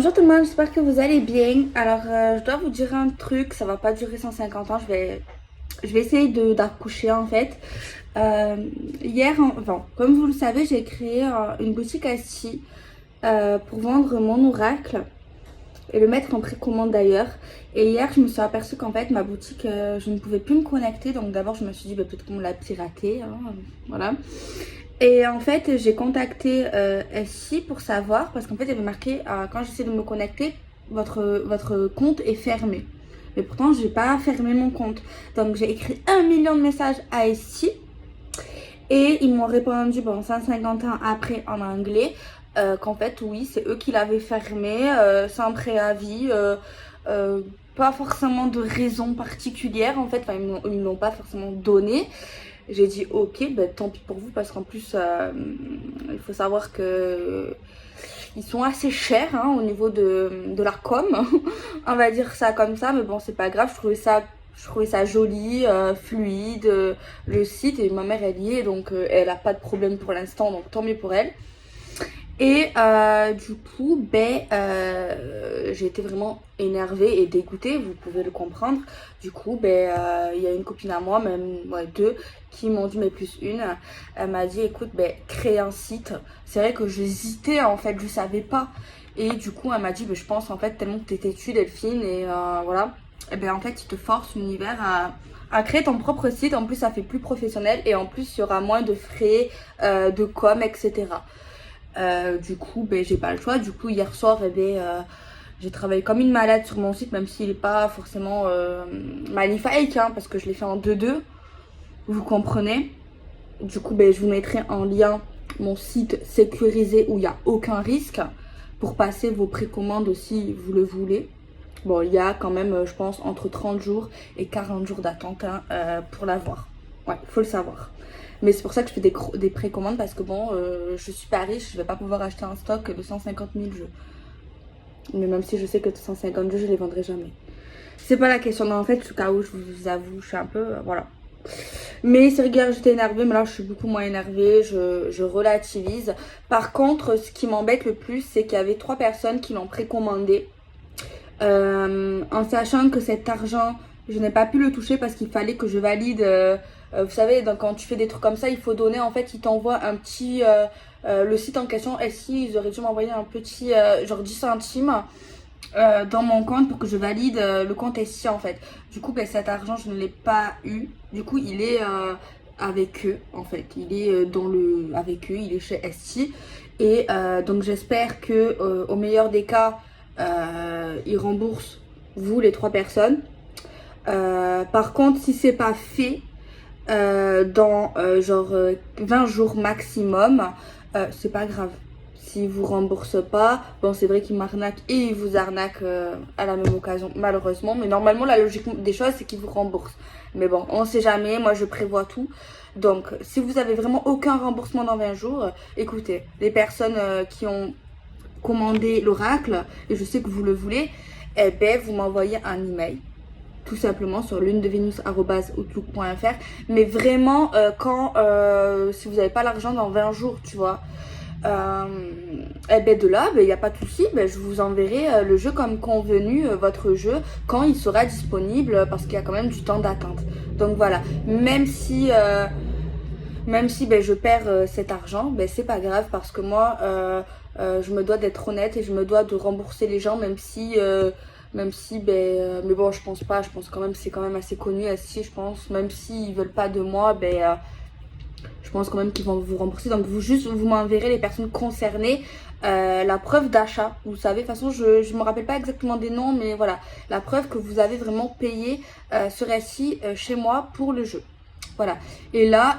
Bonjour tout le monde, j'espère que vous allez bien. Alors, je dois vous dire un truc, ça va pas durer 150 ans, je vais essayer d'accoucher en fait. Euh, enfin, comme vous le savez, j'ai créé une boutique Etsy pour vendre mon oracle et le mettre en précommande d'ailleurs. Et hier, je me suis aperçue qu'en fait, ma boutique, je ne pouvais plus me connecter. Donc d'abord, je me suis dit, bah, peut-être qu'on l'a piraté, hein, voilà. Et en fait, j'ai contacté Etsy pour savoir, parce qu'en fait, il y avait marqué, quand j'essaie de me connecter, votre compte est fermé. Mais pourtant, j'ai pas fermé mon compte. Donc, j'ai écrit 1 million de messages à Etsy. Et ils m'ont répondu, bon, 150 ans après en anglais, qu'en fait, oui, c'est eux qui l'avaient fermé, sans préavis, pas forcément de raison particulière, en fait, enfin, ils me l'ont pas forcément donné. J'ai dit, ok, ben, tant pis pour vous, parce qu'en plus, il faut savoir que ils sont assez chers hein, au niveau de la com, on va dire ça comme ça, mais bon, c'est pas grave, je trouvais ça joli, fluide, le site, et ma mère elle y est, donc elle a pas de problème pour l'instant, donc tant mieux pour elle. Et du coup, j'ai été vraiment énervée et dégoûtée, vous pouvez le comprendre. Du coup, il y a une copine à moi, même ouais, deux, qui m'ont dit, mais plus une, elle m'a dit, écoute, crée un site. C'est vrai que j'hésitais, en fait, je savais pas. Et du coup, elle m'a dit, je pense, en fait, tellement que t'es têtue, Delphine, et voilà. Et en fait, il te force l'univers à créer ton propre site. En plus, ça fait plus professionnel, et en plus, il y aura moins de frais de com, etc. Du coup, j'ai pas le choix. Du coup, hier soir, j'ai travaillé comme une malade sur mon site, même s'il est pas forcément magnifique, hein, parce que je l'ai fait en 2-2. Vous comprenez? Du coup, je vous mettrai en lien mon site sécurisé où il n'y a aucun risque pour passer vos précommandes si vous le voulez. Bon, il y a quand même, je pense, entre 30 jours et 40 jours d'attente hein, pour l'avoir. Ouais, faut le savoir. Mais c'est pour ça que je fais des précommandes parce que bon, je suis pas riche, je vais pas pouvoir acheter un stock de 150 000 jeux. Mais même si je sais que 150 jeux, je les vendrai jamais. C'est pas la question. Non, en fait, je cas où, je vous avoue, je suis un peu, voilà. Mais c'est vrai que j'étais énervée, mais là je suis beaucoup moins énervée, je relativise. Par contre, ce qui m'embête le plus, c'est qu'il y avait 3 personnes qui l'ont précommandé. En sachant que cet argent, je n'ai pas pu le toucher parce qu'il fallait que je valide. Vous savez, donc quand tu fais des trucs comme ça, il faut donner. En fait, ils t'envoient un petit. Le site en question, et si ils auraient dû m'envoyer un petit, genre 10 centimes dans mon compte pour que je valide le compte SI en fait. Du coup, cet argent, je ne l'ai pas eu. Du coup, il est avec eux en fait. Il est avec eux, il est chez SI. Et donc, j'espère que au meilleur des cas, ils remboursent vous les 3 personnes. Par contre, si c'est pas fait dans 20 jours maximum, c'est pas grave. S'ils vous remboursent pas, bon c'est vrai qu'ils m'arnaquent et ils vous arnaquent à la même occasion malheureusement. Mais normalement la logique des choses c'est qu'ils vous remboursent. Mais bon, on sait jamais, moi je prévois tout. Donc si vous avez vraiment aucun remboursement dans 20 jours, écoutez, les personnes qui ont commandé l'oracle, et je sais que vous le voulez, vous m'envoyez un email tout simplement sur lunedevenus@outlook.fr. Mais vraiment si vous n'avez pas l'argent dans 20 jours, tu vois, de là, il n'y a pas de souci, je vous enverrai le jeu comme convenu, votre jeu, quand il sera disponible, parce qu'il y a quand même du temps d'attente. Donc voilà, même si je perds cet argent, c'est pas grave parce que moi, je me dois d'être honnête et je me dois de rembourser les gens, mais bon, je pense pas, je pense quand même, c'est quand même assez connu, si je pense, même s'ils veulent pas de moi, je pense quand même qu'ils vont vous rembourser. Donc vous m'enverrez les personnes concernées, la preuve d'achat. Vous savez, de toute façon, je me rappelle pas exactement des noms, mais voilà, la preuve que vous avez vraiment payé sur SI chez moi pour le jeu. Voilà. Et là,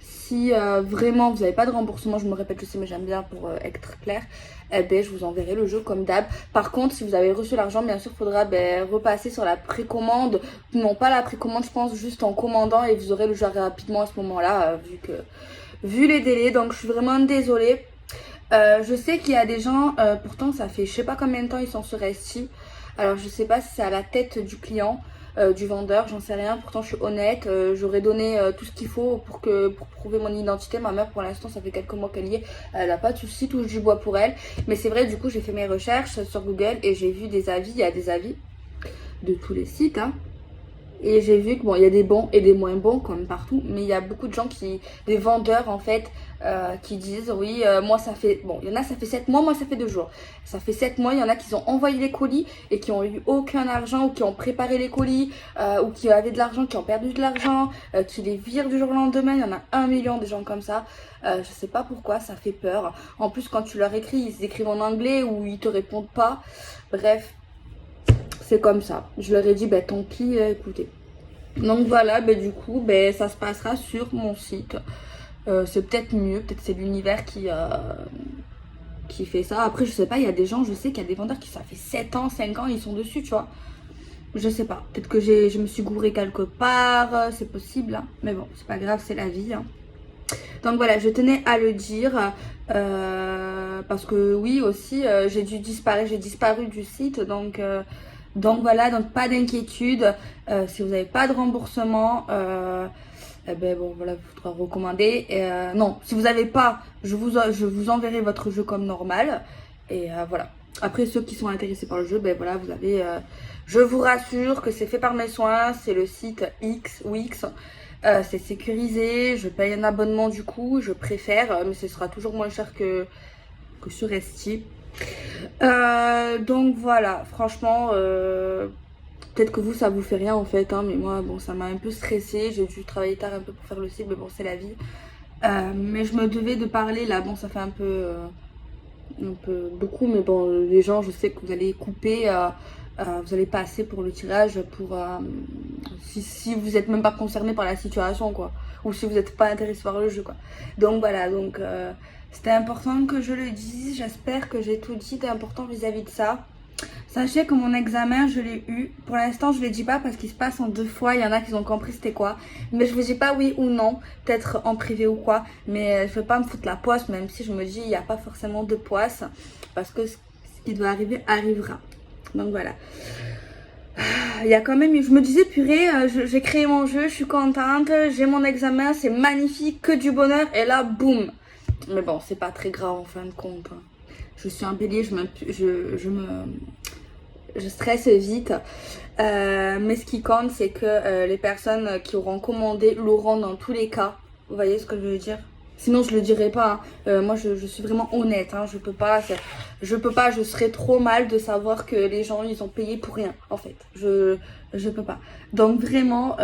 si vraiment vous n'avez pas de remboursement, je me répète, je sais, mais j'aime bien pour être clair, je vous enverrai le jeu comme d'hab. Par contre, si vous avez reçu l'argent, bien sûr, il faudra repasser sur la précommande. Non, pas la précommande, je pense, juste en commandant et vous aurez le jeu rapidement à ce moment-là, vu les délais. Donc, je suis vraiment désolée. Je sais qu'il y a des gens, pourtant, ça fait je sais pas combien de temps ils sont sur Etsy. Alors, je sais pas si c'est à la tête du client. du vendeur, j'en sais rien. Pourtant je suis honnête, j'aurais donné tout ce qu'il faut pour prouver mon identité. Ma mère pour l'instant ça fait quelques mois qu'elle y est, elle a pas de soucis, touche du bois pour elle. Mais c'est vrai, du coup j'ai fait mes recherches sur Google et j'ai vu des avis, il y a des avis de tous les sites, hein. Et j'ai vu que bon, il y a des bons et des moins bons comme partout, mais il y a beaucoup de gens des vendeurs en fait, qui disent oui, moi ça fait, bon, il y en a ça fait 7 mois, moi ça fait 2 jours. Ça fait 7 mois, il y en a qui ont envoyé les colis et qui ont eu aucun argent ou qui ont préparé les colis, ou qui avaient de l'argent, qui ont perdu de l'argent, qui les virent du jour au lendemain. Il y en a 1 million des gens comme ça. Je sais pas pourquoi, ça fait peur. En plus, quand tu leur écris, ils écrivent en anglais ou ils te répondent pas. Bref. C'est comme ça. Je leur ai dit, ben tant pis, écoutez. Donc voilà, ben du coup, ben ça se passera sur mon site. C'est peut-être mieux, peut-être c'est l'univers qui fait ça. Après, je sais pas, il y a des gens, je sais qu'il y a des vendeurs qui ça fait 7 ans, 5 ans, ils sont dessus, tu vois. Je sais pas, peut-être que je me suis gourée quelque part, c'est possible, hein. Mais bon, c'est pas grave, c'est la vie, hein. Donc voilà, je tenais à le dire, parce que oui aussi, j'ai disparu du site, donc voilà, donc pas d'inquiétude. Si vous n'avez pas de remboursement, eh ben bon voilà, il faudra recommander. Non, si vous n'avez pas, je vous enverrai votre jeu comme normal. Et voilà. Après ceux qui sont intéressés par le jeu, ben voilà, vous avez. Je vous rassure que c'est fait par mes soins, c'est le site X ou X. C'est sécurisé, je paye un abonnement du coup, je préfère, mais ce sera toujours moins cher que sur Esti. Donc voilà, franchement, peut-être que vous ça vous fait rien en fait, hein, mais moi bon ça m'a un peu stressée, j'ai dû travailler tard un peu pour faire le site, mais bon c'est la vie. Mais je me devais de parler là, bon ça fait un peu beaucoup, mais bon les gens je sais que vous allez couper, vous allez passer pour le tirage pour si vous n'êtes même pas concerné par la situation quoi, ou si vous n'êtes pas intéressé par le jeu quoi. Donc voilà, donc c'était important que je le dise, j'espère que j'ai tout dit d'important vis-à-vis de ça. Sachez que mon examen, je l'ai eu. Pour l'instant, je ne le dis pas parce qu'il se passe en 2 fois. Il y en a qui ont compris c'était quoi. Mais je ne vous dis pas oui ou non. Peut-être en privé ou quoi. Mais je ne veux pas me foutre la poisse, même si je me dis il n'y a pas forcément de poisse. Parce que ce qui doit arriver, arrivera. Donc voilà. Il y a quand même, je me disais purée, j'ai créé mon jeu, je suis contente. J'ai mon examen, c'est magnifique, que du bonheur. Et là, boum. Mais bon, c'est pas très grave en fin de compte. Je suis un bélier, je stresse vite. Mais ce qui compte, c'est que les personnes qui auront commandé l'auront dans tous les cas. Vous voyez ce que je veux dire? Sinon, je le dirais pas, hein. Moi, je suis vraiment honnête, hein. Je peux pas, je serais trop mal de savoir que les gens, ils ont payé pour rien, en fait. Je peux pas. Donc vraiment,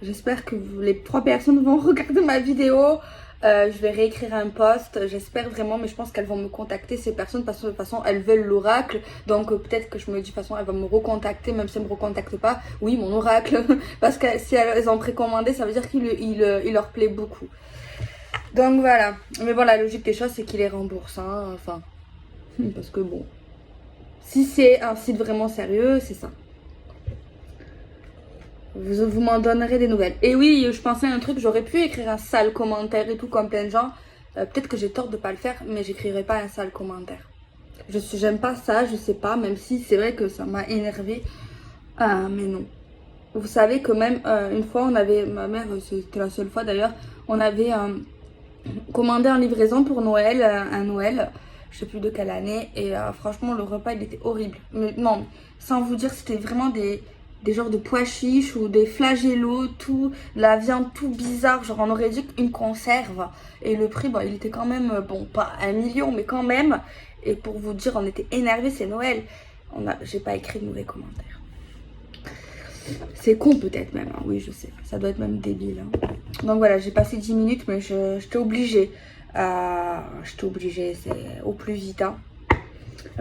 j'espère que les 3 personnes vont regarder ma vidéo. Je vais réécrire un post, j'espère vraiment, mais je pense qu'elles vont me contacter ces personnes parce que de toute façon elles veulent l'oracle, donc peut-être que je me dis de toute façon elles vont me recontacter, même si elles me recontactent pas, oui mon oracle, parce que si elles ont précommandé ça veut dire qu'il leur plaît beaucoup. Donc voilà, mais bon la logique des choses c'est qu'ils les remboursent, hein. Enfin, parce que bon, si c'est un site vraiment sérieux, c'est ça. Vous m'en donnerez des nouvelles. Et oui, je pensais à un truc, j'aurais pu écrire un sale commentaire et tout comme plein de gens. Peut-être que j'ai tort de pas le faire, mais j'écrirai pas un sale commentaire. J'aime pas ça, je sais pas, même si c'est vrai que ça m'a énervé. Mais non. Vous savez que même une fois, on avait, ma mère, c'était la seule fois d'ailleurs, on avait commandé en livraison pour Noël, un Noël, je sais plus de quelle année, et franchement le repas il était horrible. Mais non, sans vous dire, c'était vraiment des genres de pois chiches ou des flagellos, tout, la viande tout bizarre, genre on aurait dit une conserve. Et le prix, bon, il était quand même, bon, pas 1 million, mais quand même. Et pour vous dire, on était énervés, c'est Noël. J'ai pas écrit de mauvais commentaires. C'est con peut-être même, hein. Oui je sais, ça doit être même débile, hein. Donc voilà, j'ai passé 10 minutes, mais j'étais obligée. C'est au plus vite, hein.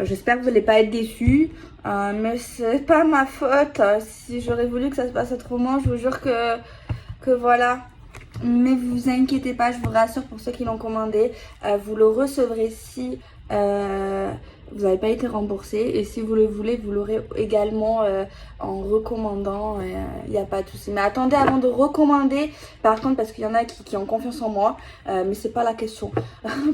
J'espère que vous n'allez pas être déçus, mais c'est pas ma faute. Si j'aurais voulu que ça se passe autrement, je vous jure que voilà. Mais vous inquiétez pas, je vous rassure pour ceux qui l'ont commandé, vous le recevrez si vous n'avez pas été remboursé. Et si vous le voulez, vous l'aurez également en recommandant, il n'y a pas de souci. Mais attendez avant de recommander, par contre, parce qu'il y en a qui ont confiance en moi, mais c'est pas la question.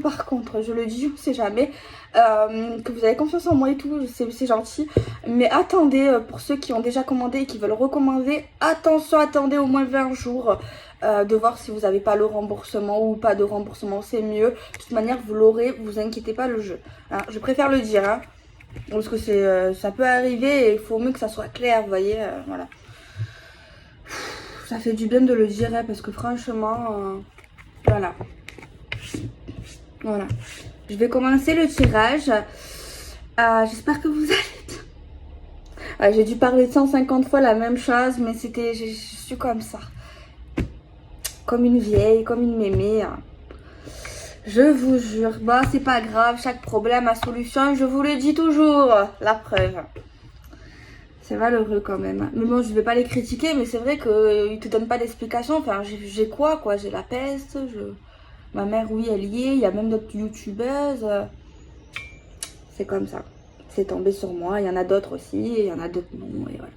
Par contre, je le dis, je ne sais jamais. que vous avez confiance en moi et tout, c'est gentil. Mais attendez, pour ceux qui ont déjà commandé et qui veulent recommander, attention, attendez au moins 20 jours de voir si vous n'avez pas le remboursement ou pas de remboursement, c'est mieux. De toute manière, vous l'aurez, vous inquiétez pas le jeu. Hein, je préfère le dire, hein, parce que ça peut arriver et il faut mieux que ça soit clair, vous voyez, voilà. Ça fait du bien de le dire, hein, parce que franchement, voilà. Voilà. Je vais commencer le tirage. J'espère que vous allez bien. J'ai dû parler 150 fois la même chose, mais je suis comme ça. Comme une vieille, comme une mémé. Je vous jure. Bon, c'est pas grave, chaque problème a solution, je vous le dis toujours. La preuve. C'est malheureux quand même. Mais bon, je vais pas les critiquer, mais c'est vrai qu'ils te donnent pas d'explication. Enfin, j'ai quoi j'ai la peste, ma mère, oui, elle y est. Il y a même d'autres youtubeuses. C'est comme ça. C'est tombé sur moi. Il y en a d'autres aussi. Et il y en a d'autres non. Et voilà.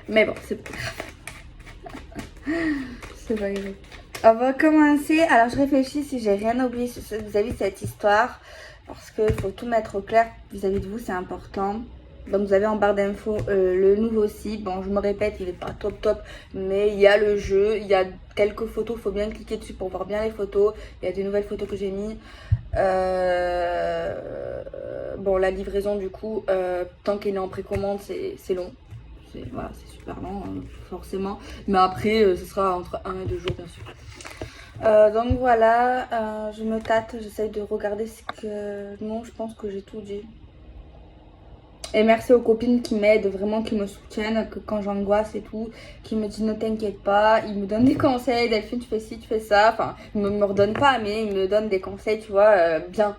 Mais bon, c'est pas grave. C'est pas grave. On va commencer. Alors, je réfléchis si j'ai rien oublié vis-à-vis de cette histoire. Parce qu'il faut tout mettre au clair vis-à-vis de vous. C'est important. Donc vous avez en barre d'infos le nouveau site. Bon, je me répète, il n'est pas top, mais il y a le jeu, il y a quelques photos, il faut bien cliquer dessus pour voir bien les photos. Il y a des nouvelles photos que j'ai mis. Bon, la livraison du coup, tant qu'il est en précommande, c'est long. Voilà, c'est super long, forcément. Mais après, ce sera entre 1 et 2 jours, bien sûr. Donc voilà, je me tâte, j'essaye de regarder ce que... Non, je pense que j'ai tout dit. Et merci aux copines qui m'aident, vraiment qui me soutiennent, que quand j'angoisse et tout, qui me disent ne t'inquiète pas, ils me donnent des conseils, Delphine tu fais ci, tu fais ça, enfin ils me redonnent pas mais ils me donnent des conseils, tu vois, bien.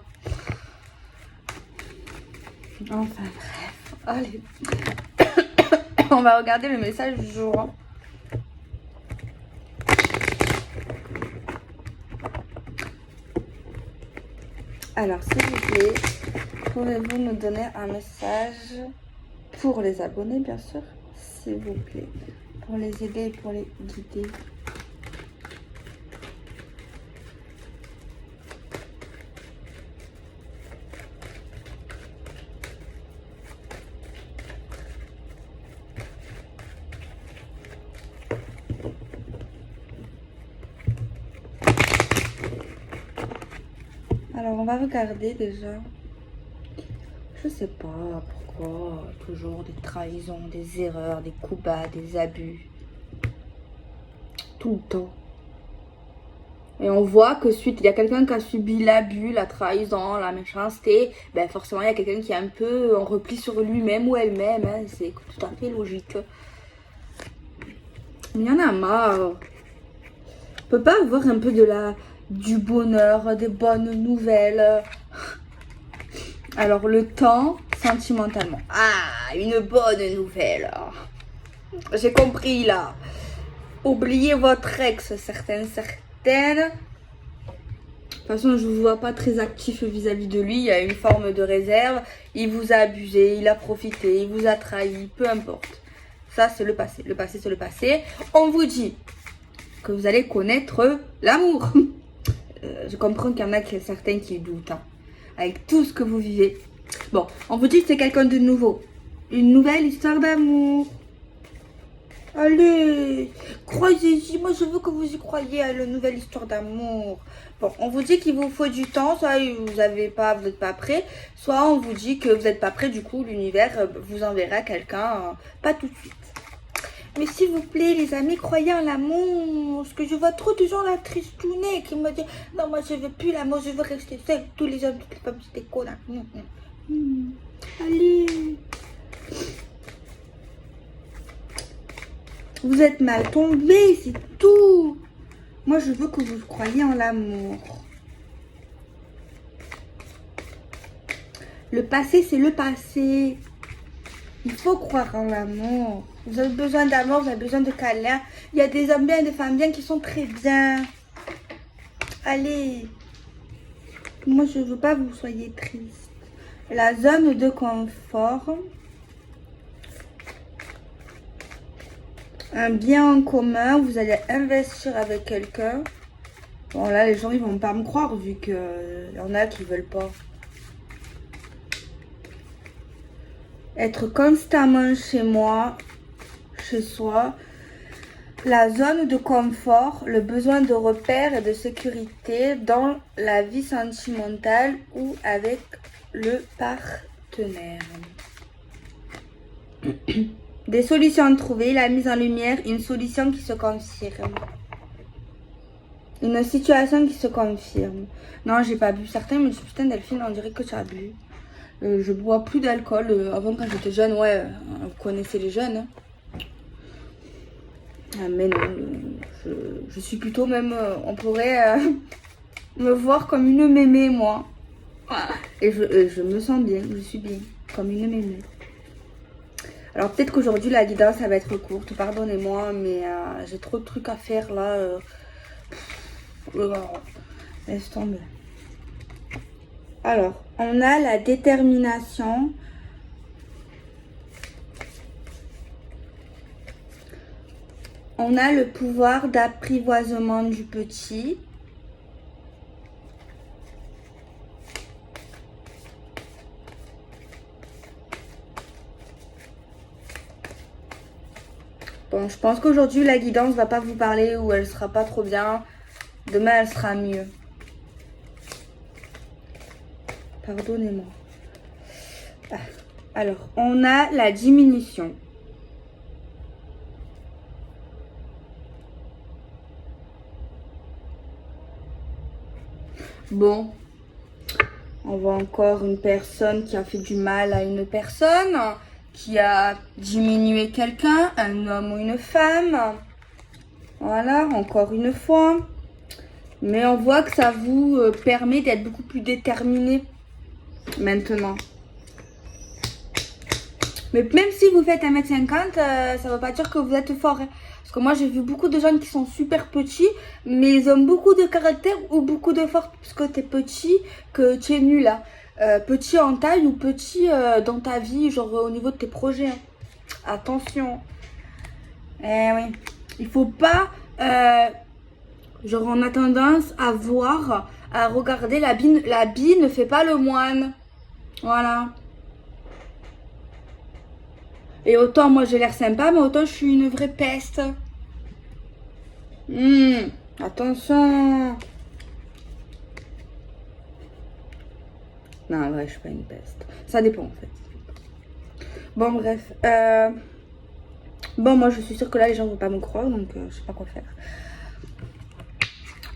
Enfin bref, allez. On va regarder le message du jour. Hein. Alors s'il vous plaît, pouvez-vous nous donner un message pour les abonnés, bien sûr, s'il vous plaît, pour les aider et pour les guider. Alors, on va regarder déjà. Je sais pas pourquoi, toujours des trahisons, des erreurs, des coups bas, des abus. Tout le temps. Et on voit que suite, il y a quelqu'un qui a subi l'abus, la trahison, la méchanceté. Ben forcément, il y a quelqu'un qui est un peu en repli sur lui-même ou elle-même. Hein, c'est tout à fait logique. Mais il y en a marre. On peut pas avoir un peu du bonheur, des bonnes nouvelles. Alors, le temps, sentimentalement. Ah, une bonne nouvelle. J'ai compris, là. Oubliez votre ex, certaines. De toute façon, je ne vous vois pas très actif vis-à-vis de lui. Il y a une forme de réserve. Il vous a abusé, il a profité, il vous a trahi, peu importe. Ça, c'est le passé. Le passé, c'est le passé. On vous dit que vous allez connaître l'amour. Je comprends qu'il y en a certains qui doutent. Hein, avec tout ce que vous vivez. Bon, on vous dit que c'est quelqu'un de nouveau. Une nouvelle histoire d'amour. Allez, croyez-y. Moi, je veux que vous y croyiez à la nouvelle histoire d'amour. Bon, on vous dit qu'il vous faut du temps. Soit vous n'êtes pas prêt. Soit on vous dit que vous n'êtes pas prêt. Du coup, l'univers vous enverra quelqu'un. Pas tout de suite. Mais s'il vous plaît, les amis, croyez en l'amour. Parce que je vois trop de gens là tristouner qui me disent non, moi je veux plus l'amour, je veux rester seule. Tous les hommes, toutes les femmes, c'est des connards. Allez. Vous êtes mal tombé, c'est tout. Moi, je veux que vous croyiez en l'amour. Le passé, c'est le passé. Il faut croire en l'amour. Vous avez besoin d'amour, vous avez besoin de câlins. Il y a des hommes bien et des femmes bien qui sont très bien. Allez. Moi, je ne veux pas que vous soyez triste. La zone de confort. Un bien en commun. Vous allez investir avec quelqu'un. Bon, là, les gens, ils vont pas me croire vu qu'il y en a qui veulent pas. Être constamment chez moi, chez soi. La zone de confort, le besoin de repères et de sécurité dans la vie sentimentale ou avec le partenaire. Des solutions trouvées, la mise en lumière, une solution qui se confirme. Une situation qui se confirme. Non, j'ai pas bu. Certains me disent, putain Delphine, on dirait que tu as bu. Je bois plus d'alcool. Avant, quand j'étais jeune, ouais, vous connaissez les jeunes. Hein. Mais non, je suis plutôt même, on pourrait me voir comme une mémé, moi. Et je me sens bien, je suis bien, comme une mémé. Alors peut-être qu'aujourd'hui la guidance ça va être courte, pardonnez-moi, mais j'ai trop de trucs à faire là. Laisse tomber. Alors, on a la détermination. On a le pouvoir d'apprivoisement du petit. Bon, je pense qu'aujourd'hui, la guidance va pas vous parler ou elle sera pas trop bien. Demain, elle sera mieux. Pardonnez-moi. Alors, on a la diminution. Bon, on voit encore une personne qui a fait du mal à une personne, qui a diminué quelqu'un, un homme ou une femme. Voilà, encore une fois. Mais on voit que ça vous permet d'être beaucoup plus déterminé maintenant. Mais même si vous faites 1m50, ça ne veut pas dire que vous êtes fort. Hein. Parce que moi, j'ai vu beaucoup de gens qui sont super petits, mais ils ont beaucoup de caractère ou beaucoup de force. Parce que tu es petit, que tu es nul. Hein. Petit en taille ou petit dans ta vie, genre au niveau de tes projets. Hein. Attention. Eh oui. Il faut pas... genre on a tendance à voir, à regarder la bille ne fait pas le moine. Voilà. Et autant moi j'ai l'air sympa, mais autant je suis une vraie peste. Attention. Non, en vrai, je suis pas une peste. Ça dépend en fait. Bon, bref. Bon, moi je suis sûre que là les gens vont pas me croire, donc je sais pas quoi faire.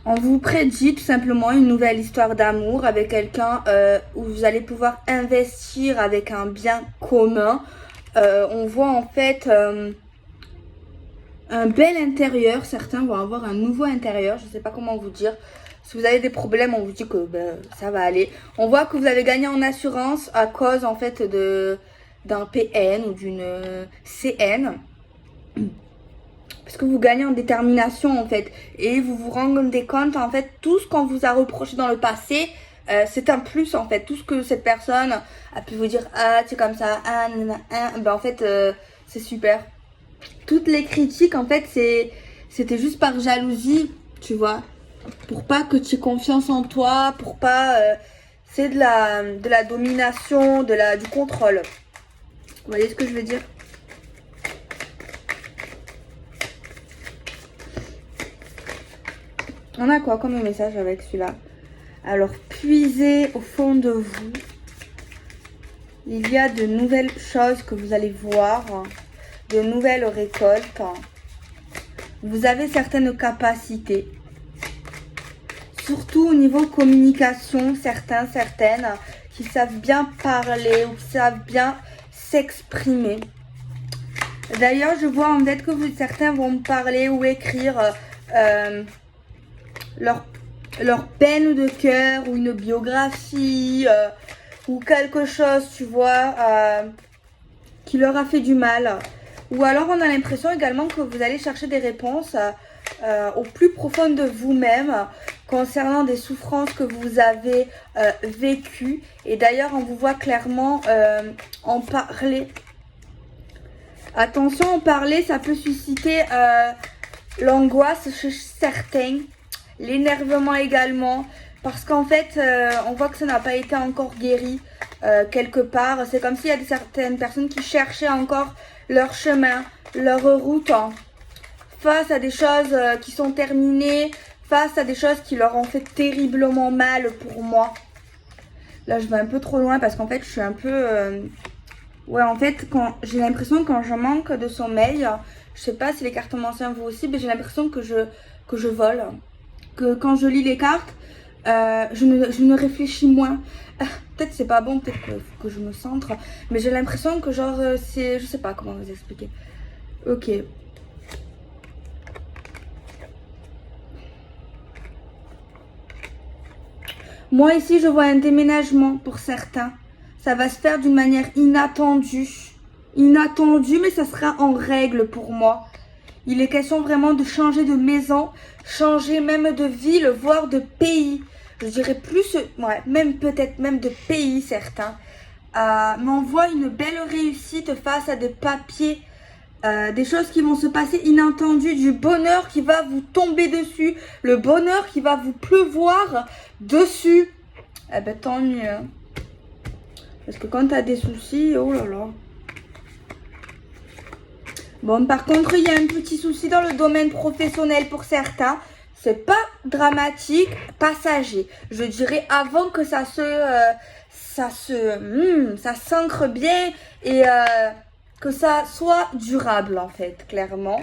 On vous prédit tout simplement une nouvelle histoire d'amour avec quelqu'un où vous allez pouvoir investir avec un bien commun. On voit en fait un bel intérieur. Certains vont avoir un nouveau intérieur. Je ne sais pas comment vous dire. Si vous avez des problèmes, on vous dit que ça va aller. On voit que vous avez gagné en assurance à cause en fait d'un PN ou d'une CN. Parce que vous gagnez en détermination en fait. Et vous vous rendez compte en fait, tout ce qu'on vous a reproché dans le passé, c'est un plus en fait. Tout ce que cette personne a pu vous dire, ah c'est comme ça, ah nanana, ben en fait c'est super. Toutes les critiques en fait c'était juste par jalousie, tu vois. Pour pas que tu aies confiance en toi, pour pas... c'est de la domination, du contrôle. Vous voyez ce que je veux dire? On a quoi comme message avec celui-là? Alors, puisez au fond de vous. Il y a de nouvelles choses que vous allez voir, de nouvelles récoltes. Vous avez certaines capacités. Surtout au niveau communication, certaines qui savent bien parler ou qui savent bien s'exprimer. D'ailleurs, je vois en fait que certains vont parler ou écrire leur peine de cœur ou une biographie ou quelque chose, tu vois, qui leur a fait du mal. Ou alors on a l'impression également que vous allez chercher des réponses au plus profond de vous-même concernant des souffrances que vous avez vécues. Et d'ailleurs, on vous voit clairement en parler. Attention, en parler, ça peut susciter l'angoisse chez certains. l'énervement également. Parce qu'en fait, on voit que ça n'a pas été encore guéri quelque part. C'est comme s'il y a certaines personnes qui cherchaient encore leur chemin, leur route, hein, face à des choses qui sont terminées, face à des choses qui leur ont fait terriblement mal pour moi. Là, je vais un peu trop loin parce qu'en fait, je suis un peu... Ouais, en fait, quand j'ai l'impression que quand je manque de sommeil, je sais pas si les cartes anciennes vous aussi, mais j'ai l'impression que je vole. Que quand je lis les cartes, je ne réfléchis moins. Peut-être c'est pas bon, peut-être qu'il faut que je me centre, mais j'ai l'impression que genre c'est... Je sais pas comment vous expliquer. Ok. Moi ici, je vois un déménagement pour certains. Ça va se faire d'une manière inattendue. Inattendue, mais ça sera en règle pour moi. Il est question vraiment de changer de maison, changer même de ville, voire de pays. Je dirais plus, ouais, même peut-être même de pays certains. Mais on voit une belle réussite face à des papiers, des choses qui vont se passer inattendues, du bonheur qui va vous tomber dessus, le bonheur qui va vous pleuvoir dessus. Eh ben tant mieux. Parce que quand tu as des soucis, oh là là. Bon, par contre, il y a un petit souci dans le domaine professionnel pour certains. C'est pas dramatique, passager. Je dirais avant que ça s'ancre bien et que ça soit durable en fait, clairement.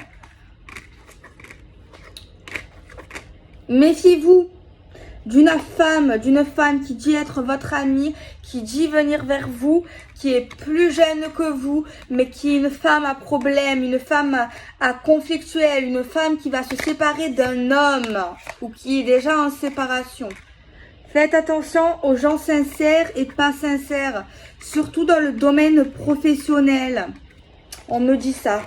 Méfiez-vous d'une femme qui dit être votre amie, qui dit venir vers vous, qui est plus jeune que vous, mais qui est une femme à problème, une femme à conflictuelle, une femme qui va se séparer d'un homme ou qui est déjà en séparation. Faites attention aux gens sincères et pas sincères, surtout dans le domaine professionnel. On me dit ça.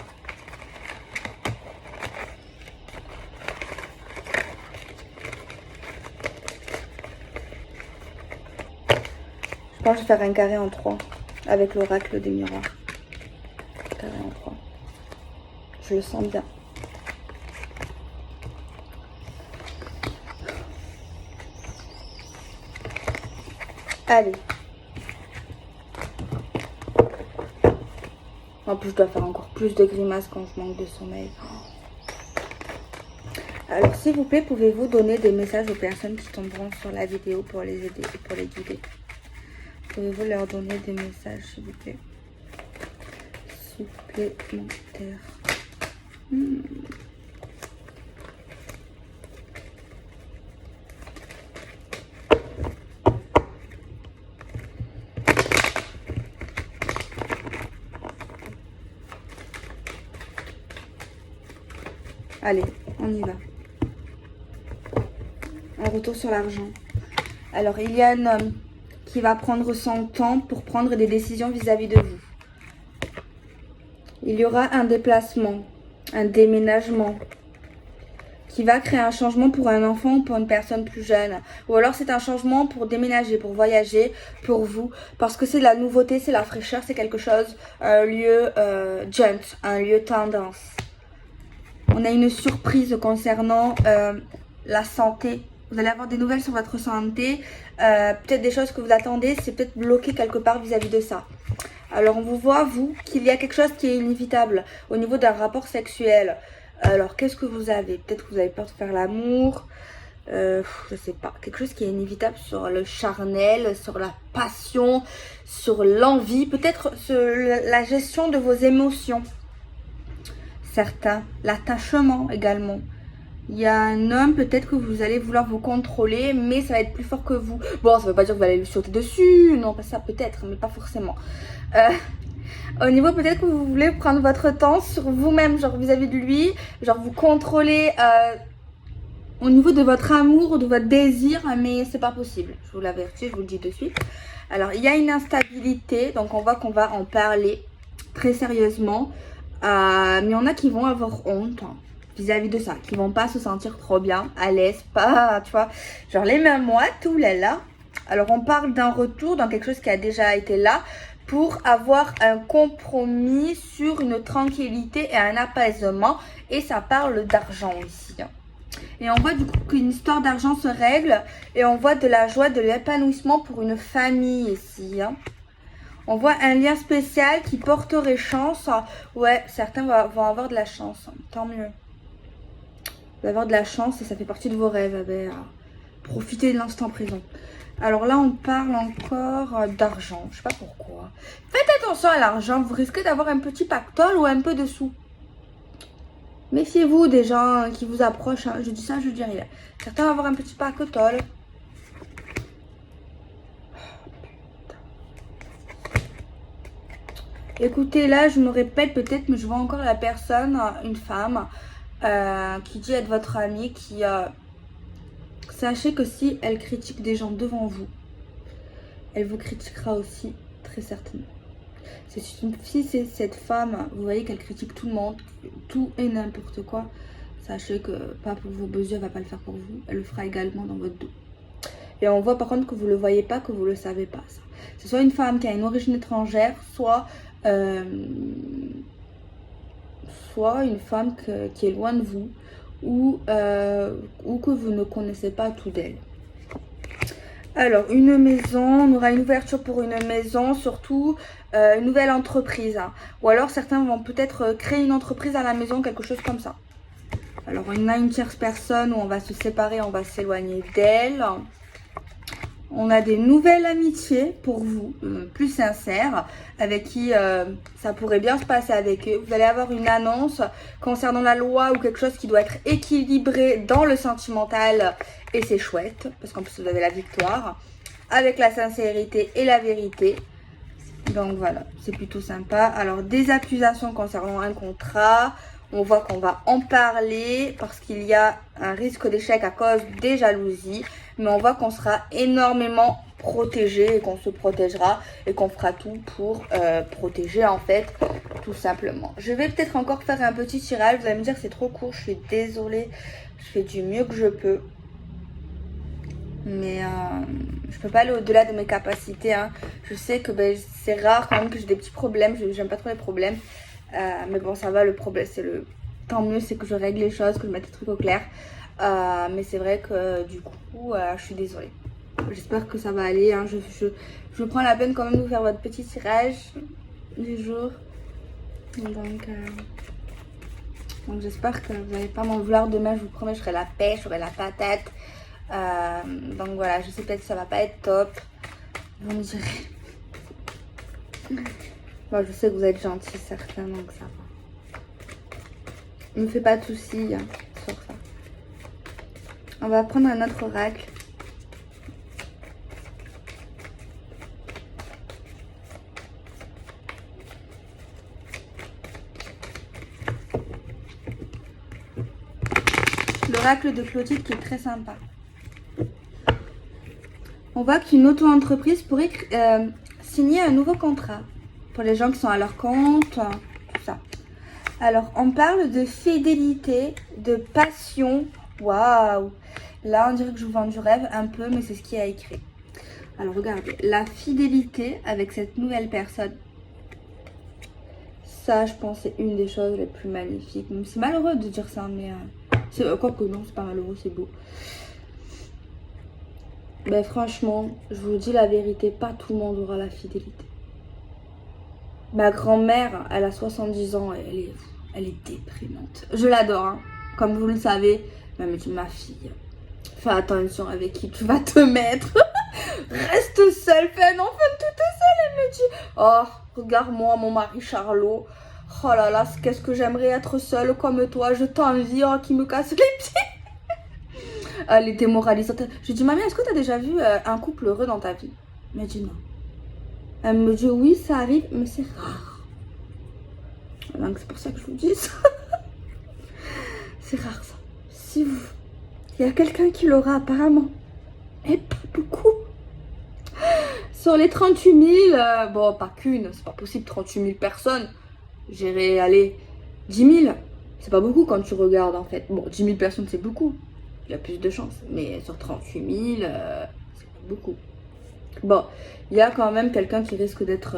Je pense que je vais faire un carré en 3 avec l'oracle des miroirs. Carré en 3. Je le sens bien. Allez. En plus, je dois faire encore plus de grimaces quand je manque de sommeil. Alors, s'il vous plaît, pouvez-vous donner des messages aux personnes qui tomberont sur la vidéo pour les aider et pour les guider? Pouvez-vous leur donner des messages, s'il vous plaît? Supplémentaires. Allez, on y va. Un retour sur l'argent. Alors, il y a un homme qui va prendre son temps pour prendre des décisions vis-à-vis de vous. Il y aura un déplacement, un déménagement qui va créer un changement pour un enfant ou pour une personne plus jeune. Ou alors c'est un changement pour déménager, pour voyager, pour vous. Parce que c'est la nouveauté, c'est la fraîcheur, c'est quelque chose, un lieu gent, un lieu tendance. On a une surprise concernant la santé. Vous allez avoir des nouvelles sur votre santé, peut-être des choses que vous attendez, c'est peut-être bloqué quelque part vis-à-vis de ça. Alors on vous voit, vous, qu'il y a quelque chose qui est inévitable au niveau d'un rapport sexuel. Alors qu'est-ce que vous avez? Peut-être que vous avez peur de faire l'amour, je sais pas. Quelque chose qui est inévitable sur le charnel, sur la passion, sur l'envie, peut-être sur la gestion de vos émotions. Certains, l'attachement également. Il y a un homme, peut-être que vous allez vouloir vous contrôler, mais ça va être plus fort que vous. Bon, ça veut pas dire que vous allez lui sauter dessus, non, pas ça peut-être, mais pas forcément. Au niveau, peut-être que vous voulez prendre votre temps sur vous-même, genre vis-à-vis de lui, genre vous contrôler au niveau de votre amour, de votre désir, mais c'est pas possible. Je vous l'avertis, je vous le dis de suite. Alors, il y a une instabilité, donc on voit qu'on va en parler très sérieusement, mais il y en a qui vont avoir honte vis-à-vis de ça, qui vont pas se sentir trop bien, à l'aise, pas, tu vois, genre les mains moites, oulala. Alors on parle d'un retour dans quelque chose qui a déjà été là, pour avoir un compromis sur une tranquillité et un apaisement, et ça parle d'argent ici. Et on voit du coup qu'une histoire d'argent se règle. Et on voit de la joie, de l'épanouissement pour une famille ici. Hein. On voit un lien spécial qui porterait chance. Ouais, certains vont avoir de la chance. Tant mieux. Vous allez avoir de la chance et ça fait partie de vos rêves. Eh ben, profitez de l'instant présent. Alors là, on parle encore d'argent. Je sais pas pourquoi. Faites attention à l'argent. Vous risquez d'avoir un petit pactole ou un peu de sous. Méfiez-vous des gens qui vous approchent. Hein. Je dis ça, je dis rien. Certains vont avoir un petit pactole. Écoutez, là, je me répète peut-être, mais je vois encore la personne, une femme, qui dit être votre amie, qui... sachez que si elle critique des gens devant vous, elle vous critiquera aussi, très certainement. Si c'est cette femme, vous voyez qu'elle critique tout le monde, tout et n'importe quoi, sachez que pas pour vos besoins, elle va pas le faire pour vous, elle le fera également dans votre dos. Et on voit par contre que vous le voyez pas, que vous le savez pas. Ça. C'est soit une femme qui a une origine étrangère, soit une femme qui est loin de vous ou que vous ne connaissez pas tout d'elle. Alors, une maison, on aura une ouverture pour une maison, surtout une nouvelle entreprise. Hein. Ou alors, certains vont peut-être créer une entreprise à la maison, quelque chose comme ça. Alors, on a une tierce personne où on va se séparer, on va s'éloigner d'elle. On a des nouvelles amitiés pour vous, plus sincères, avec qui ça pourrait bien se passer avec eux. Vous allez avoir une annonce concernant la loi ou quelque chose qui doit être équilibré dans le sentimental. Et c'est chouette, parce qu'en plus vous avez la victoire, avec la sincérité et la vérité. Donc voilà, c'est plutôt sympa. Alors des accusations concernant un contrat. On voit qu'on va en parler parce qu'il y a un risque d'échec à cause des jalousies. Mais on voit qu'on sera énormément protégé et qu'on se protégera et qu'on fera tout pour protéger en fait, tout simplement. Je vais peut-être encore faire un petit tirage. Vous allez me dire c'est trop court, je suis désolée. Je fais du mieux que je peux. Mais je peux pas aller au-delà de mes capacités. Hein. Je sais que c'est rare quand même que j'ai des petits problèmes. J'aime pas trop les problèmes. Mais bon, ça va, le problème, tant mieux, c'est que je règle les choses, que je mette les trucs au clair. Mais c'est vrai que du coup, je suis désolée. J'espère que ça va aller. Hein. Je prends la peine quand même de vous faire votre petit tirage du jour. Donc j'espère que vous n'allez pas m'en vouloir demain. Je vous promets, je ferai la pêche, je ferai la patate. Donc voilà, je sais peut-être que ça va pas être top. Vous me direz. Bon, je sais que vous êtes gentils, certains, donc ça va. Ne me fais pas de soucis hein, sur ça. On va prendre un autre oracle. L'oracle de Clotilde qui est très sympa. On voit qu'une auto-entreprise pourrait signer un nouveau contrat. Pour les gens qui sont à leur compte, tout ça. Alors, on parle de fidélité, de passion. Waouh! Là, on dirait que je vous vends du rêve un peu, mais c'est ce qui a écrit. Alors, regardez. La fidélité avec cette nouvelle personne. Ça, je pense, c'est une des choses les plus magnifiques. C'est malheureux de dire ça, mais... quoique non, c'est pas malheureux, c'est beau. Ben, franchement, je vous dis la vérité, pas tout le monde aura la fidélité. Ma grand-mère, elle a 70 ans et elle est déprimante. Je l'adore, hein. Comme vous le savez. Elle me dit, ma fille, fais attention avec qui tu vas te mettre. Reste seule, fais un enfant toute seule. Elle me dit, oh, regarde-moi, mon mari Charlot. Oh là là, qu'est-ce que j'aimerais être seule comme toi. Je t'envie, oh, qui me casse les pieds. Elle est démoralisante. Je lui dis, mamie, est-ce que tu as déjà vu un couple heureux dans ta vie? Elle me dit non. Elle me dit oui, ça arrive, mais c'est rare. Donc c'est pour ça que je vous dis ça. C'est rare ça. Si vous... Il y a quelqu'un qui l'aura apparemment. Et pas beaucoup. Sur les 38 000, bon pas qu'une, c'est pas possible, 38 000 personnes. J'irai aller 10 000. C'est pas beaucoup quand tu regardes en fait. Bon, 10 000 personnes c'est beaucoup. Il y a plus de chance. Mais sur 38 000, c'est pas beaucoup. Bon, il y a quand même quelqu'un qui risque d'être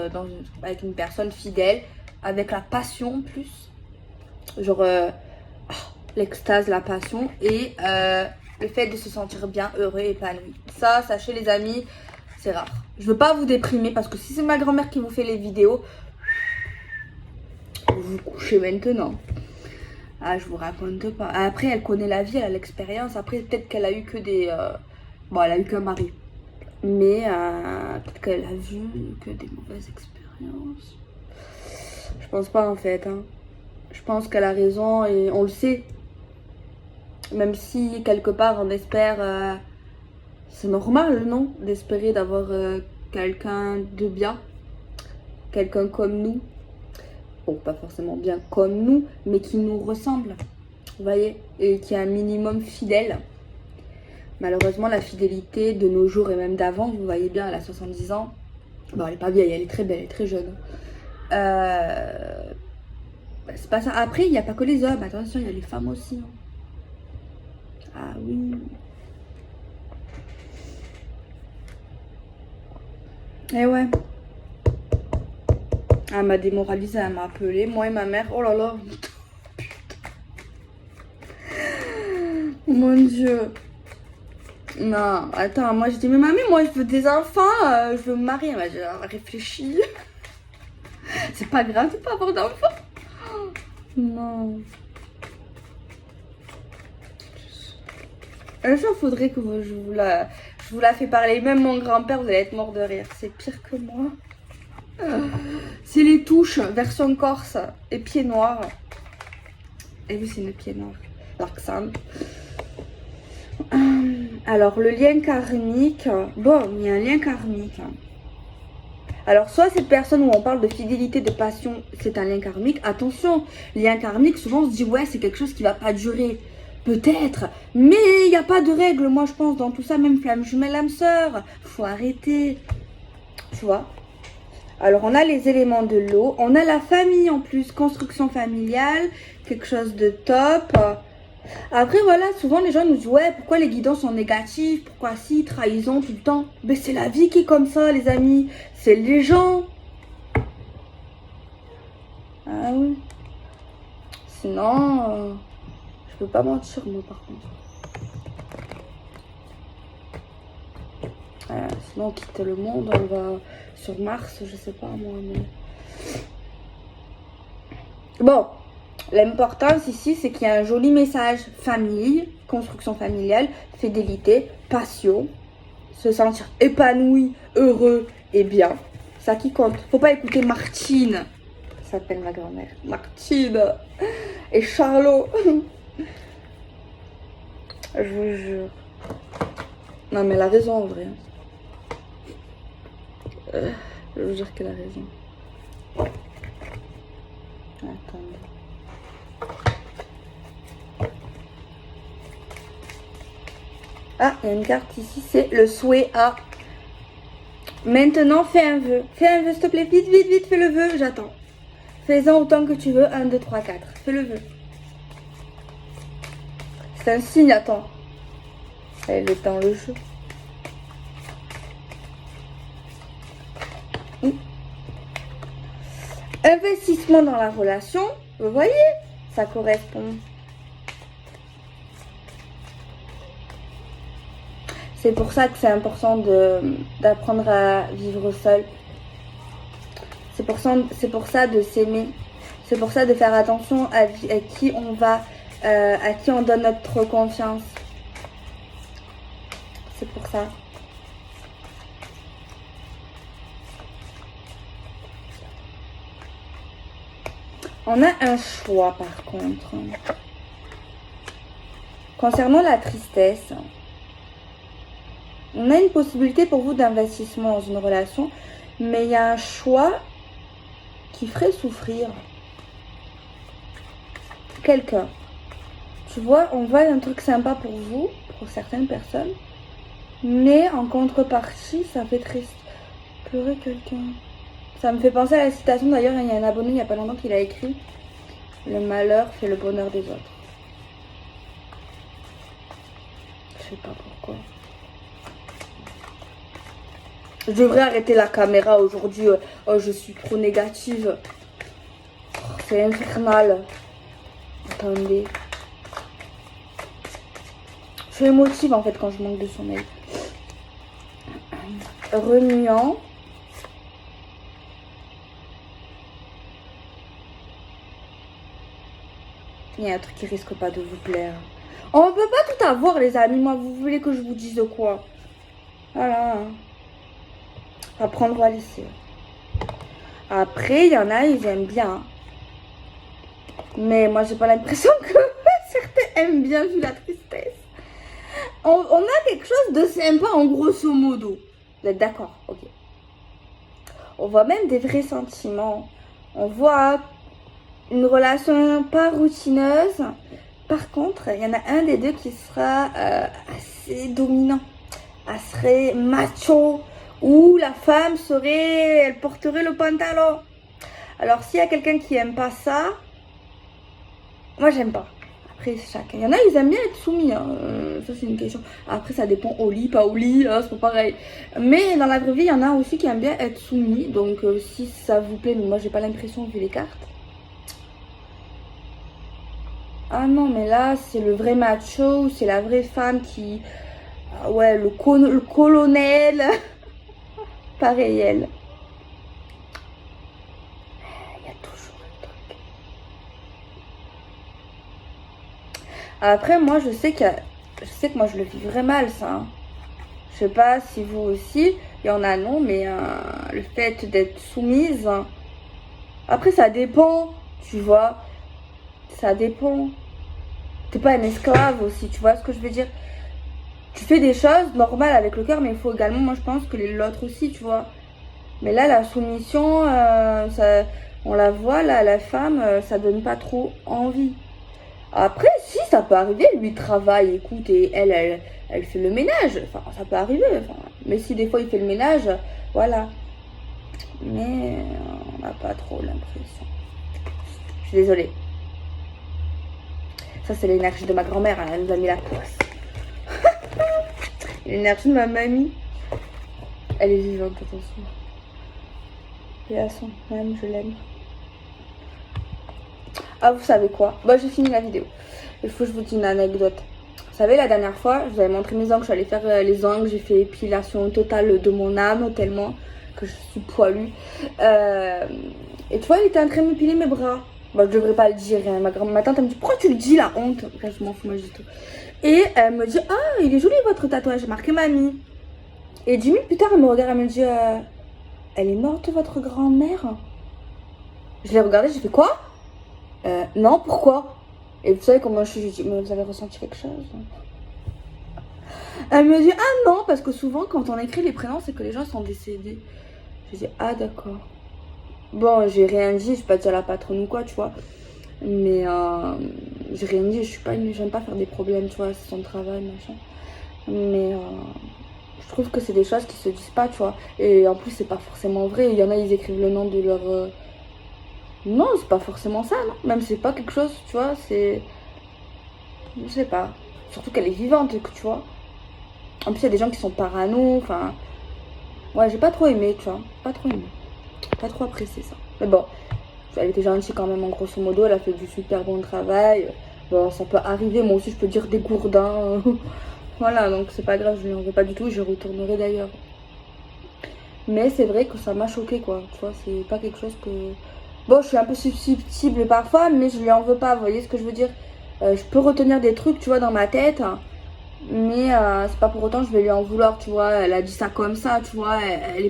avec une personne fidèle, avec la passion en plus. Genre, l'extase, la passion et le fait de se sentir bien, heureux, épanoui. Ça, sachez les amis, c'est rare. Je veux pas vous déprimer parce que si c'est ma grand-mère qui vous fait les vidéos, vous vous couchez maintenant. Ah, je vous raconte pas. Après, elle connaît la vie, elle a l'expérience. Après, peut-être qu'elle a eu que des... Bon, elle a eu qu'un mari. Mais peut-être qu'elle a vu que des mauvaises expériences. Je pense pas en fait. Hein. Je pense qu'elle a raison et on le sait. Même si quelque part on espère... c'est normal, non? D'espérer d'avoir quelqu'un de bien. Quelqu'un comme nous. Bon, pas forcément bien comme nous, mais qui nous ressemble. Vous voyez? Et qui est un minimum fidèle. Malheureusement, la fidélité de nos jours et même d'avant, vous voyez bien, elle a 70 ans. Bon, elle est pas vieille, elle est très belle, elle est très jeune. C'est pas ça. Après, il n'y a pas que les hommes, attention, il y a les femmes aussi. Hein. Ah oui. Eh ouais. Elle m'a démoralisée, elle m'a appelée. Moi et ma mère, oh là là. Mon Dieu. Non, attends, moi je dis, mais mamie, moi je veux des enfants, je veux me marier. Elle m'a dit, réfléchis. C'est pas grave de pas avoir d'enfants. Non. Un jour, il faudrait que je vous la fais parler. Même mon grand-père, vous allez être mort de rire. C'est pire que moi. C'est les touches, version corse et pieds noirs. Et oui, c'est une pied noir. L'accent. Alors, le lien karmique. Bon, il y a un lien karmique. Alors, soit cette personne où on parle de fidélité, de passion, c'est un lien karmique. Attention, lien karmique, souvent on se dit, ouais, c'est quelque chose qui va pas durer. Peut-être, mais il n'y a pas de règle, moi je pense, dans tout ça, même flamme jumelle, âme sœur. Faut arrêter. Tu vois? Alors, on a les éléments de l'eau. On a la famille en plus, construction familiale, quelque chose de top. Après, voilà, souvent les gens nous disent, ouais, pourquoi les guidons sont négatifs? Pourquoi si, trahison tout le temps? Mais c'est la vie qui est comme ça, les amis. C'est les gens. Ah oui. Sinon, je peux pas mentir, moi, par contre. Sinon, on quitte le monde, on va sur Mars, je sais pas, moi, mais... Bon. L'importance ici, c'est qu'il y a un joli message famille, construction familiale, fidélité, passion, se sentir épanoui, heureux et bien. Ça qui compte. Faut pas écouter Martine, ça s'appelle ma grand-mère, Martine et Charlot. Je vous jure. Non mais elle a raison en vrai. Je vous jure qu'elle a raison. Attendez. Ah, il y a une carte ici, c'est le souhait à. Maintenant, fais un vœu. Fais un vœu, s'il te plaît. Vite, vite, vite, fais le vœu. J'attends. Fais-en autant que tu veux. 1, 2, 3, 4. Fais le vœu. C'est un signe, attends. Elle est dans le jeu. Investissement dans la relation. Vous voyez, ça correspond. C'est pour ça que c'est important d'apprendre à vivre seul. C'est pour ça de s'aimer. C'est pour ça de faire attention à qui on va, à qui on donne notre confiance. C'est pour ça. On a un choix par contre. Concernant la tristesse, on a une possibilité pour vous d'investissement dans une relation, mais il y a un choix qui ferait souffrir quelqu'un. Tu vois, on voit un truc sympa pour vous, pour certaines personnes, mais en contrepartie, ça fait triste. Pleurer quelqu'un. Ça me fait penser à la citation, d'ailleurs, il y a un abonné il n'y a pas longtemps qui l'a écrit. Le malheur fait le bonheur des autres. Je sais pas pourquoi. Je devrais arrêter la caméra aujourd'hui. Oh, je suis trop négative. C'est infernal. Attendez. Je suis émotive en fait quand je manque de sommeil. Remuant. Il y a un truc qui risque pas de vous plaire. On ne peut pas tout avoir, les amis. Moi, vous voulez que je vous dise quoi? Voilà. À prendre ou à laisser. Après, il y en a, ils aiment bien. Mais moi, j'ai pas l'impression que certains aiment bien vu la tristesse. On a quelque chose de sympa en grosso modo. Vous êtes d'accord? Ok. On voit même des vrais sentiments. On voit une relation pas routineuse. Par contre, il y en a un des deux qui sera assez dominant. Elle serait macho. Ou la femme serait... Elle porterait le pantalon. Alors, s'il y a quelqu'un qui aime pas ça... Moi, j'aime pas. Après, chacun. Il y en a, ils aiment bien être soumis. Hein. Ça, c'est une question. Après, ça dépend au lit, pas au lit. Hein, c'est pas pareil. Mais dans la vraie vie, il y en a aussi qui aiment bien être soumis. Donc, si ça vous plaît, mais moi, j'ai pas l'impression vu les cartes. Ah non, mais là, c'est le vrai macho. C'est la vraie femme qui... ouais, le colonel. Pas réel. Il y a toujours un truc. Après, moi, je sais que moi, je le vivrais mal, ça. Hein. Je sais pas si vous aussi. Il y en a non, mais le fait d'être soumise. Hein. Après, ça dépend, tu vois. Ça dépend. T'es pas un esclave aussi, tu vois ce que je veux dire? Tu fais des choses normales avec le cœur, mais il faut également, moi je pense que l'autre aussi, tu vois. Mais là, la soumission, ça, on la voit, là, la femme, ça donne pas trop envie. Après, si, ça peut arriver, lui travaille, écoute, et elle fait le ménage. Enfin, ça peut arriver. Enfin, mais si des fois il fait le ménage, voilà. Mais on n'a pas trop l'impression. Je suis désolée. Ça, c'est l'énergie de ma grand-mère, elle nous a mis la poisse. L'énergie de ma mamie. Elle est vivante, attention. Et à son âme, je l'aime. Ah, vous savez quoi? Bah, j'ai fini la vidéo. Il faut que je vous dise une anecdote. Vous savez, la dernière fois, je vous avais montré mes ongles. Je suis allée faire les ongles. J'ai fait épilation totale de mon âme, tellement que je suis poilue. Et tu vois, il était en train de m'épiler mes bras. Bah, je devrais pas le dire. Hein. Ma tante, elle me dit, pourquoi tu le dis, la honte? Après, je m'en fous, moi, je dis tout. Et elle me dit, ah, il est joli votre tatouage, marqué mamie. Et 10 minutes plus tard, elle me regarde, elle me dit, elle est morte, votre grand-mère? Je l'ai regardée, j'ai fait quoi? Non, pourquoi? Et vous savez comment je suis, j'ai dit, mais vous avez ressenti quelque chose? Elle me dit, ah non, parce que souvent, quand on écrit les prénoms, c'est que les gens sont décédés. J'ai dit, ah d'accord. Bon, j'ai rien dit, je suis pas dire la patronne ou quoi, tu vois. Mais j'ai rien dit, j'aime pas faire des problèmes, tu vois, c'est son travail, machin. Mais je trouve que c'est des choses qui se disent pas, tu vois. Et en plus, c'est pas forcément vrai. Il y en a, ils écrivent le nom de leur... Non, c'est pas forcément ça, non. Même c'est pas quelque chose, tu vois, c'est... Je sais pas. Surtout qu'elle est vivante, tu vois. En plus, il y a des gens qui sont parano, enfin... Ouais, j'ai pas trop aimé, tu vois. Pas trop aimé. Pas trop apprécié ça. Mais bon, elle était gentille quand même, en grosso modo. Elle a fait du super bon travail. Bon, ça peut arriver. Moi aussi, je peux dire des gourdins. Voilà, donc c'est pas grave. Je lui en veux pas du tout. Je retournerai d'ailleurs. Mais c'est vrai que ça m'a choqué, quoi. Tu vois, c'est pas quelque chose que... Bon, je suis un peu susceptible parfois, mais je lui en veux pas. Vous voyez ce que je veux dire? Je peux retenir des trucs, tu vois, dans ma tête. Mais c'est pas pour autant que je vais lui en vouloir, tu vois. Elle a dit ça comme ça, tu vois. Elle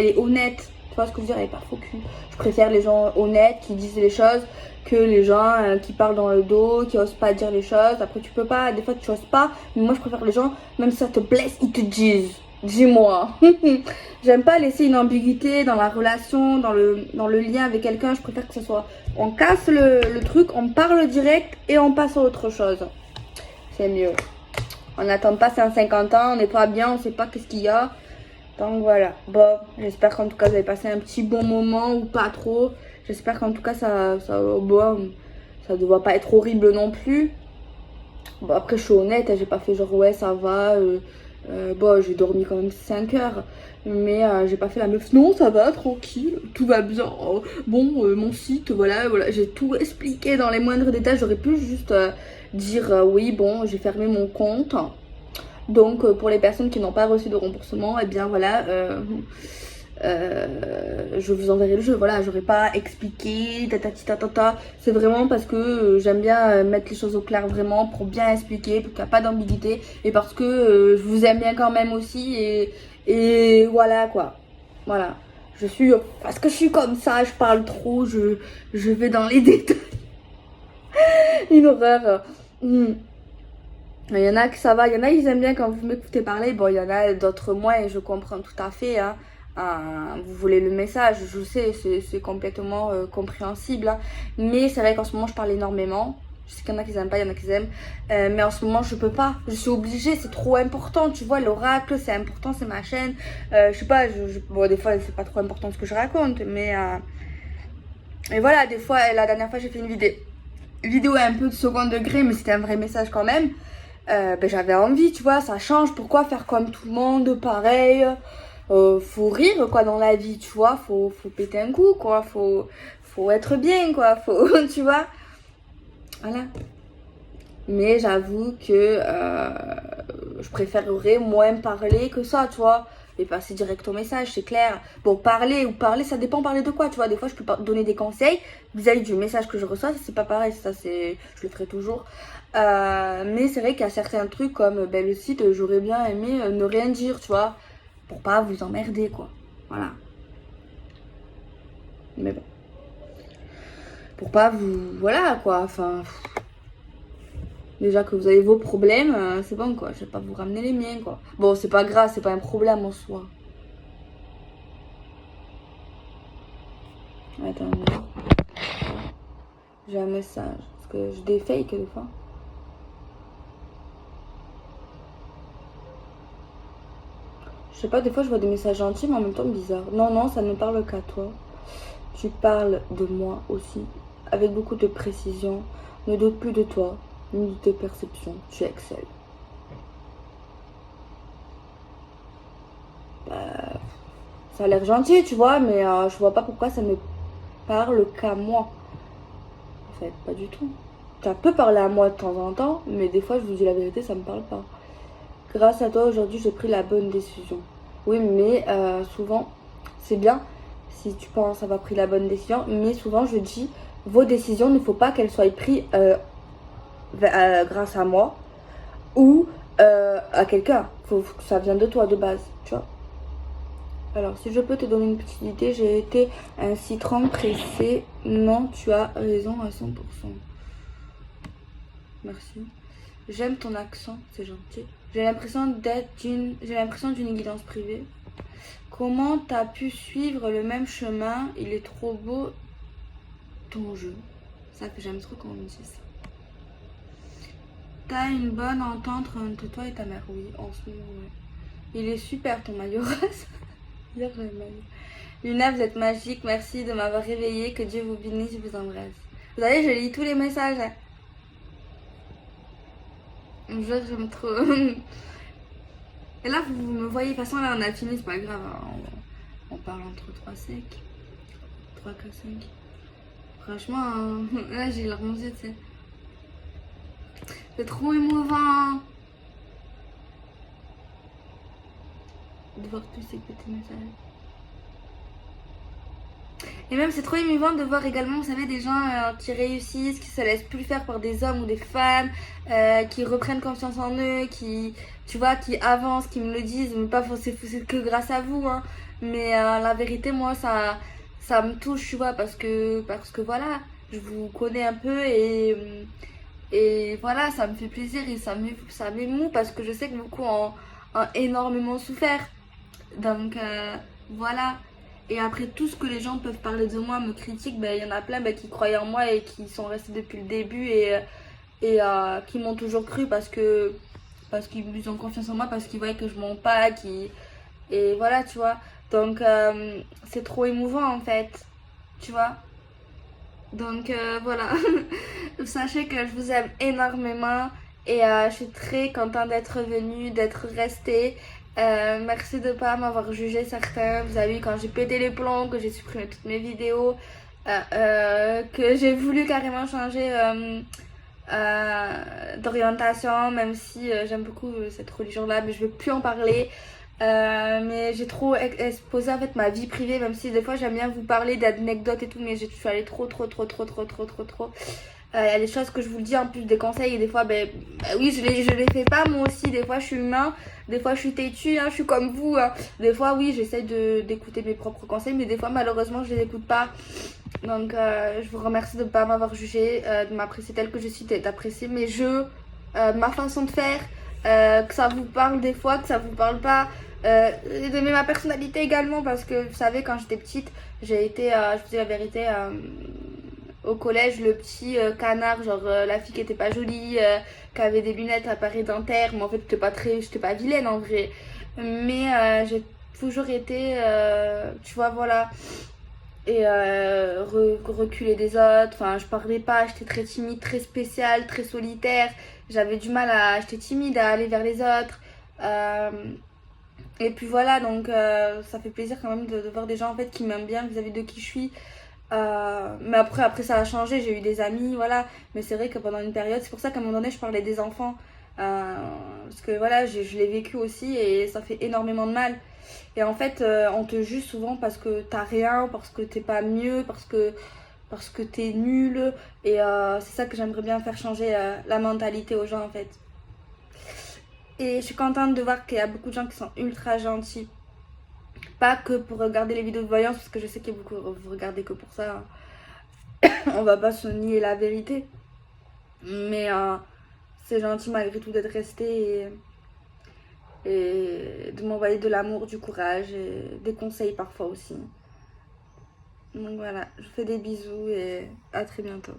est honnête. Tu vois ce que je veux dire? Elle est pas faux cul. Je préfère les gens honnêtes qui disent les choses que les gens qui parlent dans le dos, qui osent pas dire les choses. Après, tu peux pas, des fois tu oses pas. Mais moi, je préfère les gens, même si ça te blesse, ils te disent. Dis-moi. J'aime pas laisser une ambiguïté dans la relation, dans le lien avec quelqu'un. Je préfère que ce soit, on casse le truc, on parle direct et on passe à autre chose. C'est mieux. On n'attend pas 150 ans, on n'est pas bien, on sait pas qu'est-ce qu'il y a. Donc voilà. Bon, j'espère qu'en tout cas vous avez passé un petit bon moment ou pas trop. J'espère qu'en tout cas ça ne doit pas être horrible non plus. Bon, après je suis honnête, j'ai pas fait genre ouais ça va. Bon, j'ai dormi quand même 5 heures. Mais j'ai pas fait la meuf. Non, ça va, tranquille, tout va bien. Bon, mon site, voilà, j'ai tout expliqué dans les moindres détails. J'aurais pu juste dire oui, bon, j'ai fermé mon compte. Donc pour les personnes qui n'ont pas reçu de remboursement, et bien voilà, je vous enverrai le jeu. Voilà, j'aurais pas expliqué, ta. C'est vraiment parce que j'aime bien mettre les choses au clair vraiment pour bien expliquer, pour qu'il n'y a pas d'ambiguïté et parce que je vous aime bien quand même aussi et voilà quoi. Voilà. Je suis parce que je suis comme ça, je parle trop, je vais dans les détails. Une horreur. Il y en a que ça va, il y en a ils aiment bien quand vous m'écoutez parler, bon il y en a d'autres moins et je comprends tout à fait, hein. Vous voulez le message, je sais, c'est complètement compréhensible, hein. Mais c'est vrai qu'en ce moment je parle énormément, je sais qu'il y en a qui aiment pas, il y en a qui aiment, mais en ce moment je peux pas, je suis obligée, c'est trop important, tu vois, l'oracle c'est important, c'est ma chaîne, je sais pas, bon des fois c'est pas trop important ce que je raconte, mais et voilà, des fois, la dernière fois j'ai fait une vidéo un peu de second degré, mais c'était un vrai message quand même. Ben, j'avais envie, tu vois, ça change. Pourquoi faire comme tout le monde, pareil? Faut rire, quoi, dans la vie, tu vois. Faut péter un coup, quoi. Faut être bien, quoi. Tu vois. Voilà. Mais j'avoue que je préférerais moins parler que ça, tu vois. Et passer direct au message, c'est clair. Bon, parler, ça dépend parler de quoi, tu vois. Des fois, je peux donner des conseils vis-à-vis du message que je reçois, ça c'est pas pareil, ça c'est, je le ferai toujours. Mais c'est vrai qu'il y a certains trucs comme ben, le site, j'aurais bien aimé ne rien dire, tu vois, pour pas vous emmerder, quoi. Voilà. Mais bon. Pour pas vous, voilà, quoi. Enfin, déjà que vous avez vos problèmes, c'est bon, quoi. Je vais pas vous ramener les miens, quoi. Bon, c'est pas grave, c'est pas un problème en soi. Attendez. J'ai un message. Parce que je défake des fois. Je sais pas, des fois je vois des messages gentils, mais en même temps bizarres. Non, non, ça ne parle qu'à toi. Tu parles de moi aussi, avec beaucoup de précision. Ne doute plus de toi, ni de tes perceptions. Tu excelles. Ça a l'air gentil, tu vois, mais je vois pas pourquoi ça ne parle qu'à moi. En fait, pas du tout. Ça peut parler à moi de temps en temps, mais des fois, je vous dis la vérité, ça me parle pas. Grâce à toi, aujourd'hui, j'ai pris la bonne décision. Oui, mais souvent, c'est bien si tu penses avoir pris la bonne décision, mais souvent, je dis, vos décisions, il ne faut pas qu'elles soient prises grâce à moi ou à quelqu'un. Faut que ça vienne de toi de base, tu vois. Alors, si je peux te donner une petite idée, j'ai été un citron pressé. Non, tu as raison à 100%. Merci. J'aime ton accent, c'est gentil. J'ai l'impression d'une guidance privée. Comment t'as pu suivre le même chemin? Il est trop beau ton jeu. Ça que j'aime trop quand on me dit ça. T'as une bonne entente entre toi et ta mère, oui, en ce moment, ouais. Il est super ton maillot rose. Hier, j'avais le maillot. Luna, vous êtes magique, merci de m'avoir réveillée, que Dieu vous bénisse, je vous embrasse. Vous savez, je lis tous les messages. Hein. Je jure, j'aime trop. Et là, vous me voyez, de toute façon, là, on a fini, c'est pas grave. Hein. On parle entre 3 secs. 3, 4, 5. Franchement, hein, là, j'ai larmes aux yeux, tu sais. C'est trop émouvant de voir tous ces petits messages. Et même c'est trop émouvant de voir également, vous savez, des gens qui réussissent, qui se laissent plus faire par des hommes ou des femmes, qui reprennent confiance en eux, qui, tu vois, qui avancent, qui me le disent, mais pas c'est que grâce à vous, hein. Mais la vérité, moi, ça me touche, tu vois, parce que je vous connais un peu et voilà, ça me fait plaisir et ça m'émoue parce que je sais que beaucoup ont énormément souffert. Donc voilà. Et après tout ce que les gens peuvent parler de moi, me critiquent, ben, il y en a plein ben, qui croyaient en moi et qui sont restés depuis le début et qui m'ont toujours cru parce qu'ils ont confiance en moi, parce qu'ils voyaient que je mens pas, et voilà, tu vois. Donc c'est trop émouvant en fait, tu vois. Donc voilà, sachez que je vous aime énormément et je suis très contente d'être venue, d'être restée Merci de pas m'avoir jugé certains. Vous avez vu quand j'ai pété les plombs, que j'ai supprimé toutes mes vidéos, que j'ai voulu carrément changer d'orientation, même si j'aime beaucoup cette religion-là, mais je veux plus en parler. Mais j'ai trop exposé en fait ma vie privée, même si des fois j'aime bien vous parler d'anecdotes et tout, mais je suis allée trop. Il y a des choses que je vous le dis en plus des conseils et des fois oui je les fais pas moi aussi, des fois je suis humain, des fois je suis têtue, hein, je suis comme vous, hein. Des fois oui j'essaie d'écouter mes propres conseils mais des fois malheureusement je les écoute pas. Donc je vous remercie de ne pas m'avoir jugé, de m'apprécier telle que je suis, d'apprécier mes jeux, ma façon de faire, que ça vous parle des fois, que ça vous parle pas. D'aimer ma personnalité également parce que vous savez quand j'étais petite j'ai été, je vous dis la vérité, au collège le petit canard, genre la fille qui était pas jolie, qui avait des lunettes appareil dentaire, mais en fait j'étais pas vilaine en vrai, mais j'ai toujours été, tu vois voilà, et reculer des autres, enfin je parlais pas, j'étais très timide, très spéciale, très solitaire, j'avais du mal à, j'étais timide à aller vers les autres. Euh, et puis voilà, donc ça fait plaisir quand même de voir des gens en fait qui m'aiment bien vis-à-vis de qui je suis. Mais après ça a changé, j'ai eu des amis, voilà. Mais c'est vrai que pendant une période, c'est pour ça qu'à un moment donné, je parlais des enfants. Parce que voilà, je l'ai vécu aussi et ça fait énormément de mal. Et en fait, on te juge souvent parce que t'as rien, parce que t'es pas mieux, parce que t'es nul. Et c'est ça que j'aimerais bien faire changer la mentalité aux gens en fait. Et je suis contente de voir qu'il y a beaucoup de gens qui sont ultra gentils. Pas que pour regarder les vidéos de voyance, parce que je sais qu'il y a beaucoup vous regardez que pour ça. On va pas se nier la vérité. Mais c'est gentil malgré tout d'être resté et de m'envoyer de l'amour, du courage et des conseils parfois aussi. Donc voilà, je vous fais des bisous et à très bientôt.